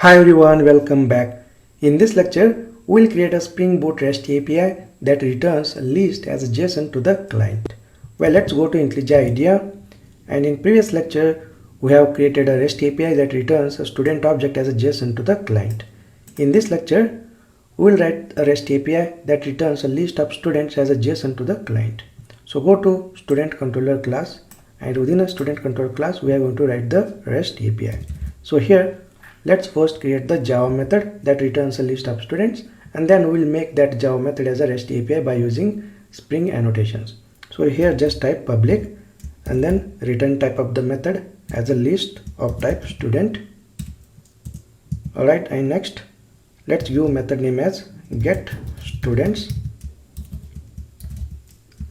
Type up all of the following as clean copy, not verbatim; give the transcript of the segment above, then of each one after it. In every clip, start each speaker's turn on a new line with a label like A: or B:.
A: Hi everyone, welcome back. In this lecture, we'll create a Spring Boot REST API that returns a list as a JSON to the client. Well, let's go to IntelliJ IDEA. And in previous lecture, we have created a REST API that returns a student object as a JSON to the client. In this lecture, we'll write a REST API that returns a list of students as a JSON to the client. So go to student controller class, and within a student controller class, we are going to write the REST API. So here, let's first create the Java method that returns a list of students, and then we'll make that Java method as a REST API by using Spring annotations. So here just type public and then return type of the method as a list of type student. Alright, and next let's give method name as get students.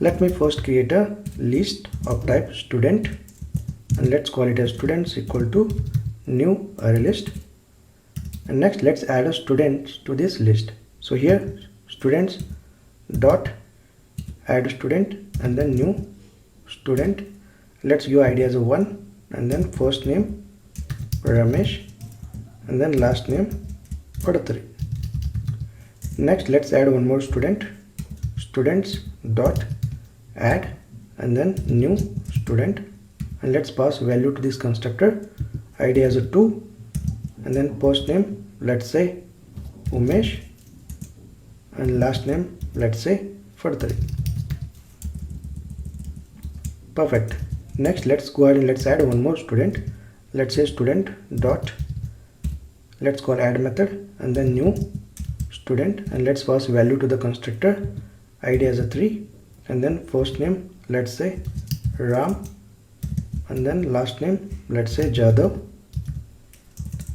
A: Let me first create a list of type student and let's call it as students equal to new array list. And next let's add a student to this list. So here students dot add student and then new student. Let's give id as a 1 and then first name Ramesh and then last name Padatari. Next let's add one more student, students dot add and then new student, and let's pass value to this constructor, id as a 2 and then first name let's say Umesh and last name let's say Padatari. Perfect. Next let's go ahead and let's add one more student. Let's say student dot, let's call add method and then new student, and let's pass value to the constructor, id as a 3 and then first name let's say Ram and then last name let's say Jadhav.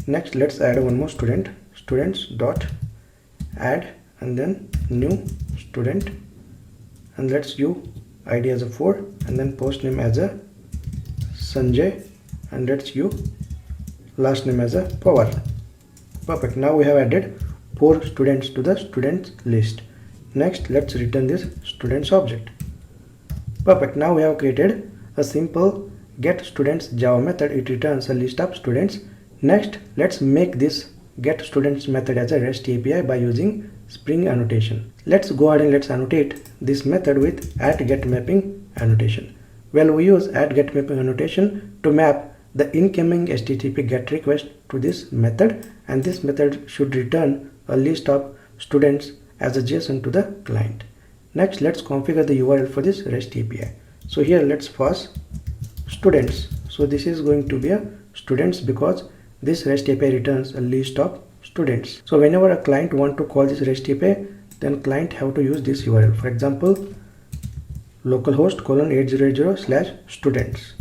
A: Next let's add one more student, students dot add and then new student, and let's give id as a 4 and then first name as a Sanjay and let's give last name as a Pawar. Perfect. Now we have added 4 students to the students list. Next let's return this students object. Perfect. Now we have created a simple get students Java method. It returns a list of students. Next let's make this get students method as a REST API by using Spring annotation. Let's go ahead and let's annotate this method with @getMapping annotation. Well, we use @getMapping annotation to map the incoming HTTP GET request to this method, and this method should return a list of students as a JSON to the client. Next let's configure the URL for this REST API. So here let's pass students. So this is going to be a students because this REST API returns a list of students. So whenever a client want to call this REST API, then client have to use this URL. For example, localhost :8080/students.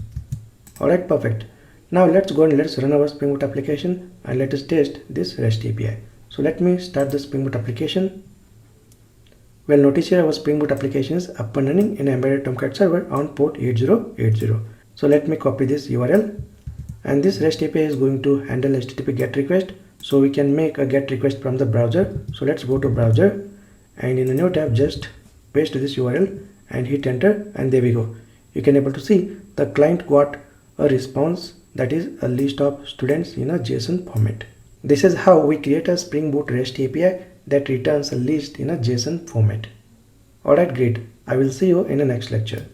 A: Alright, perfect. Now let's go and let's run our Spring Boot application and let us test this REST API. So let me start the Spring Boot application. Well, notice here our Spring Boot application is up and running in embedded Tomcat server on port 8080. So let me copy this URL, and this REST API is going to handle HTTP GET request. So we can make a GET request from the browser. So let's go to browser and in a new tab just paste this URL and hit enter, and there we go. You can able to see the client got a response that is a list of students in a JSON format. This is how we create a Spring Boot REST API that returns a list in a JSON format. Alright, great. I will see you in the next lecture.